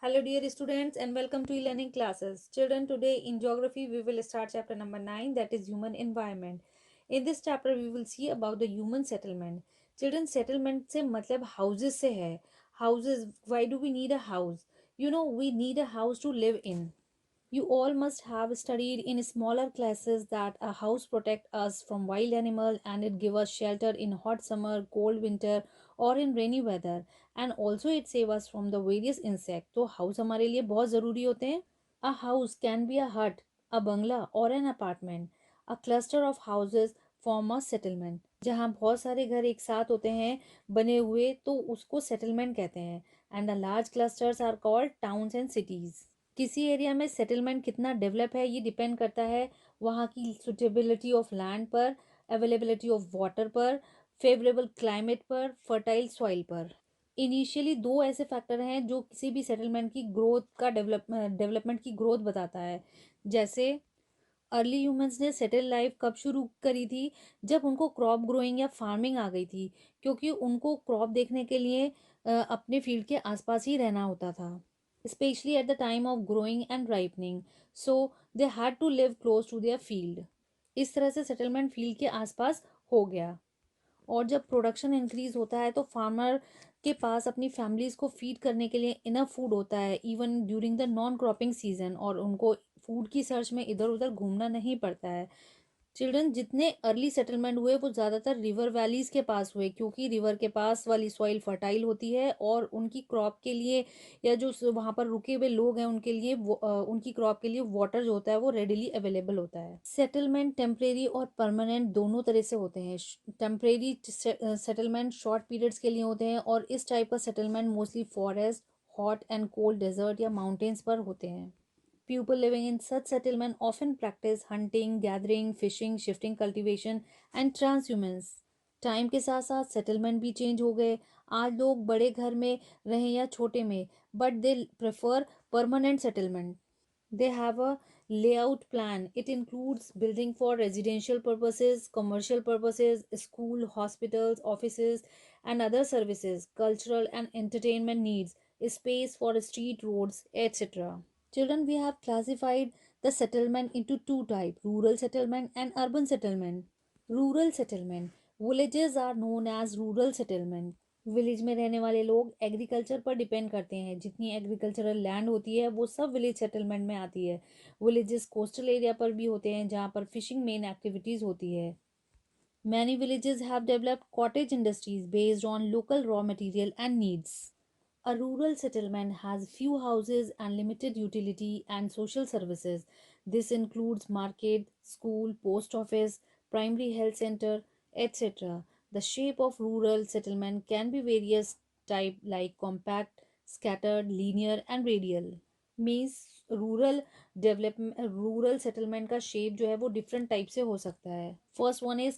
Hello, dear students, and welcome to e-learning classes. Children, today in geography, we will start chapter number 9, that is human environment. In this chapter, we will see about the human settlement. Children, settlement से मतलब houses से है. Houses, why do we need a house? We need a house to live in. You all must have studied in smaller classes that a house protect us from wild animal and it give us shelter in hot summer, cold winter or in rainy weather, and also it save us from the various insect. तो house हमारे लिए बहुत ज़रूरी होते हैं. A house can be a hut, a bungalow or an apartment. A cluster of houses form a settlement. जहाँ बहुत सारे घर एक साथ होते हैं बने हुए तो उसको settlement कहते हैं. And the large clusters are called towns and cities. किसी एरिया में सेटलमेंट कितना डेवलप है ये डिपेंड करता है वहाँ की सुटेबिलिटी ऑफ लैंड पर, अवेलेबिलिटी ऑफ वाटर पर, फेवरेबल क्लाइमेट पर, फर्टाइल सॉइल पर. इनिशियली दो ऐसे फैक्टर हैं जो किसी भी सेटलमेंट की ग्रोथ का डेवलपमेंट की ग्रोथ बताता है. जैसे अर्ली ह्यूमंस ने सेटल लाइफ कब शुरू करी थी? जब उनको क्रॉप ग्रोइंग या फार्मिंग आ गई थी, क्योंकि उनको क्रॉप देखने के लिए अपने फील्ड के आसपास ही रहना होता था, especially at the time of growing and ripening. So they had to live close to their field. इस तरह से सेटलमेंट फील्ड के आसपास हो गया. और जब प्रोडक्शन इंक्रीज होता है तो फार्मर के पास अपनी फैमिलीज को फीड करने के लिए इनफ फूड होता है even during the non cropping season, और उनको फूड की सर्च में इधर उधर घूमना नहीं पड़ता है. चिल्ड्रन, जितने अर्ली सेटलमेंट हुए वो ज़्यादातर रिवर वैलीज के पास हुए, क्योंकि रिवर के पास वाली सॉइल फर्टाइल होती है और उनकी क्रॉप के लिए या जो वहाँ पर रुके हुए लोग हैं उनके लिए उनकी क्रॉप के लिए वाटर जो होता है वो रेडिली अवेलेबल होता है. सेटलमेंट टेम्परेरी और परमानेंट दोनों तरह से होते हैं. टेम्परेरी सेटलमेंट शॉर्ट पीरियड्स के लिए होते हैं और इस टाइप का settlement mostly forest, hot and cold desert या माउंटेन्स पर होते हैं. People living in such settlement often practice hunting, gathering, fishing, shifting cultivation and transhumance. Time के साथ साथ सेटलमेंट भी चेंज हो गए. आज लोग बड़े घर में रहें या छोटे में, but they prefer permanent settlement. They have a layout plan. It includes building for residential purposes, commercial purposes, school, hospitals, offices, and other services, cultural and entertainment needs, space for street roads, etc. Children, we have classified the settlement into two types: rural settlement and urban settlement. Rural settlement. Villages are known as rural settlement. Village में रहने वाले लोग agriculture पर depend करते हैं. जितनी agricultural land होती है वो सब विलेज सेटलमेंट में आती है. विलेजेस कोस्टल एरिया पर भी होते हैं जहाँ पर फिशिंग मेन एक्टिविटीज होती है. Many villages have developed cottage industries based on local raw material and needs. A rural settlement has few houses and limited utility and social services. This includes market, school, post office, primary health center, etc. The shape of rural settlement can be various type like compact, scattered, linear and radial. Means rural settlement का shape जो है वो different type से हो सकता है. First one is